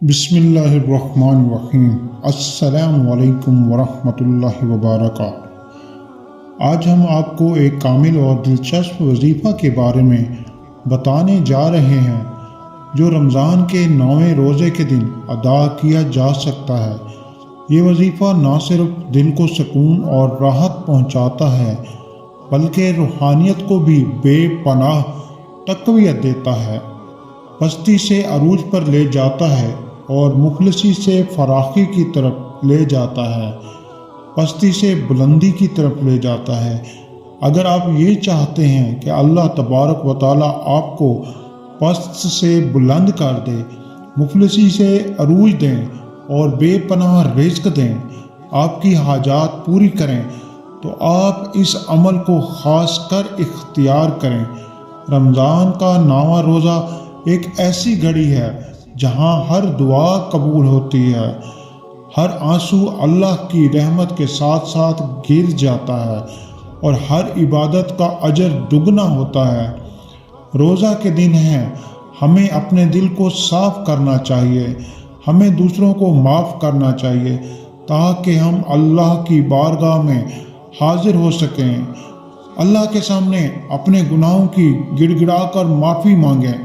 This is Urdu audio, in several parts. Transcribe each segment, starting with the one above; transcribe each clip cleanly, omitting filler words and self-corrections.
بسم اللہ الرحمن الرحیم۔ السلام علیکم ورحمۃ اللہ وبرکاتہ۔ آج ہم آپ کو ایک کامل اور دلچسپ وظیفہ کے بارے میں بتانے جا رہے ہیں جو رمضان کے 9ویں روزے کے دن ادا کیا جا سکتا ہے۔ یہ وظیفہ نہ صرف دل کو سکون اور راحت پہنچاتا ہے بلکہ روحانیت کو بھی بے پناہ تقویت دیتا ہے، پستی سے عروج پر لے جاتا ہے اور مخلصی سے فراخی کی طرف لے جاتا ہے، پستی سے بلندی کی طرف لے جاتا ہے۔ اگر آپ یہ چاہتے ہیں کہ اللہ تبارک و تعالیٰ آپ کو پست سے بلند کر دے، مخلصی سے عروج دیں اور بے پناہ رزق دیں، آپ کی حاجات پوری کریں، تو آپ اس عمل کو خاص کر اختیار کریں۔ رمضان کا 9واں روزہ ایک ایسی گھڑی ہے جہاں ہر دعا قبول ہوتی ہے، ہر آنسو اللہ کی رحمت کے ساتھ ساتھ گر جاتا ہے اور ہر عبادت کا اجر دگنا ہوتا ہے۔ روزہ کے دن ہیں، ہمیں اپنے دل کو صاف کرنا چاہیے، ہمیں دوسروں کو معاف کرنا چاہیے تاکہ ہم اللہ کی بارگاہ میں حاضر ہو سکیں، اللہ کے سامنے اپنے گناہوں کی گڑ گڑا کر معافی مانگیں،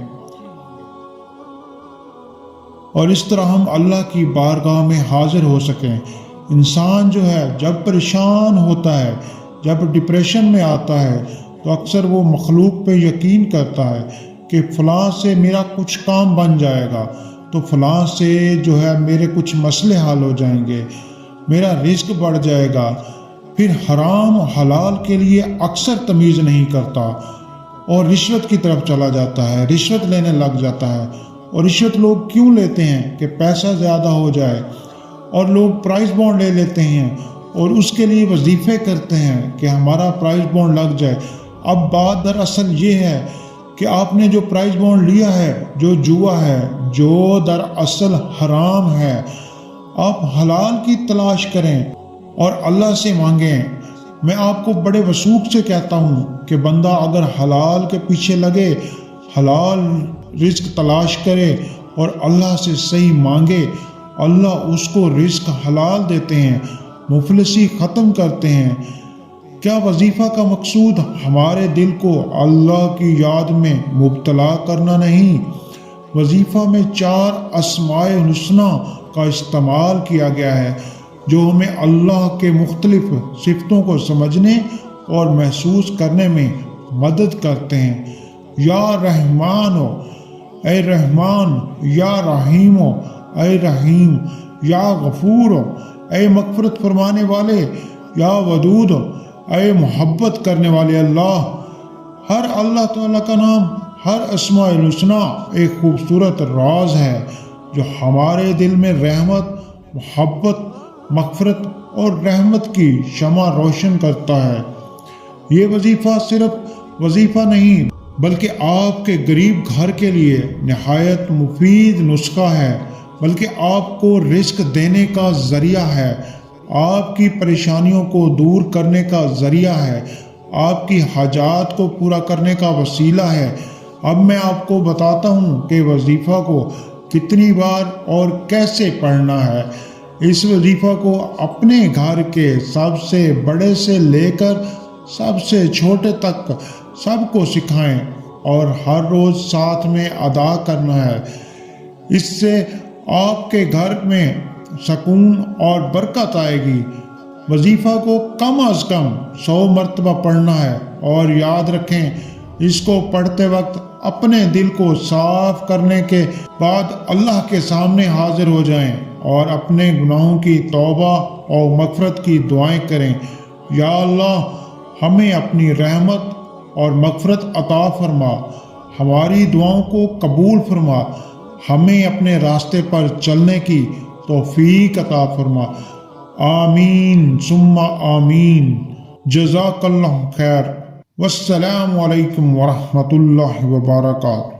اور اس طرح ہم اللہ کی بارگاہ میں حاضر ہو سکیں۔ انسان جو ہے جب پریشان ہوتا ہے، جب ڈپریشن میں آتا ہے، تو اکثر وہ مخلوق پہ یقین کرتا ہے کہ فلاں سے میرا کچھ کام بن جائے گا، تو فلاں سے جو ہے میرے کچھ مسئلے حل ہو جائیں گے، میرا رزق بڑھ جائے گا۔ پھر حرام و حلال کے لیے اکثر تمیز نہیں کرتا اور رشوت کی طرف چلا جاتا ہے، رشوت لینے لگ جاتا ہے۔ اور رشوت لوگ کیوں لیتے ہیں؟ کہ پیسہ زیادہ ہو جائے، اور لوگ پرائز بانڈ لے لیتے ہیں اور اس کے لیے وظیفے کرتے ہیں کہ ہمارا پرائز بانڈ لگ جائے۔ اب بات دراصل یہ ہے کہ آپ نے جو پرائز بانڈ لیا ہے، جو جوا ہے، جو دراصل حرام ہے، آپ حلال کی تلاش کریں اور اللہ سے مانگیں۔ میں آپ کو بڑے وثوق سے کہتا ہوں کہ بندہ اگر حلال کے پیچھے لگے، حلال رزق تلاش کرے اور اللہ سے صحیح مانگے، اللہ اس کو رزق حلال دیتے ہیں، مفلسی ختم کرتے ہیں۔ کیا وظیفہ کا مقصود ہمارے دل کو اللہ کی یاد میں مبتلا کرنا نہیں؟ وظیفہ میں 4 اسماء الحسنی کا استعمال کیا گیا ہے جو ہمیں اللہ کے مختلف صفتوں کو سمجھنے اور محسوس کرنے میں مدد کرتے ہیں۔ یا رحمان ہو اے رحمان، یا رحیم ہو اے رحیم، یا غفور ہو اے مغفرت فرمانے والے، یا ودود ہو اے محبت کرنے والے اللہ۔ ہر اللہ تعالیٰ کا نام، ہر اسماء الحسنی ایک خوبصورت راز ہے جو ہمارے دل میں رحمت، محبت، مغفرت اور رحمت کی شمع روشن کرتا ہے۔ یہ وظیفہ صرف وظیفہ نہیں بلکہ آپ کے غریب گھر کے لیے نہایت مفید نسخہ ہے، بلکہ آپ کو رزق دینے کا ذریعہ ہے، آپ کی پریشانیوں کو دور کرنے کا ذریعہ ہے، آپ کی حاجات کو پورا کرنے کا وسیلہ ہے۔ اب میں آپ کو بتاتا ہوں کہ وظیفہ کو کتنی بار اور کیسے پڑھنا ہے۔ اس وظیفہ کو اپنے گھر کے سب سے بڑے سے لے کر سب سے چھوٹے تک سب کو سکھائیں اور ہر روز ساتھ میں ادا کرنا ہے۔ اس سے آپ کے گھر میں سکون اور برکت آئے گی۔ وظیفہ کو کم از کم 100 مرتبہ پڑھنا ہے، اور یاد رکھیں اس کو پڑھتے وقت اپنے دل کو صاف کرنے کے بعد اللہ کے سامنے حاضر ہو جائیں اور اپنے گناہوں کی توبہ اور مغفرت کی دعائیں کریں۔ یا اللہ، ہمیں اپنی رحمت اور مغفرت عطا فرما، ہماری دعاؤں کو قبول فرما، ہمیں اپنے راستے پر چلنے کی توفیق عطا فرما۔ آمین ثم آمین۔ جزاک اللہ خیر۔ والسلام علیکم ورحمۃ اللہ وبرکاتہ۔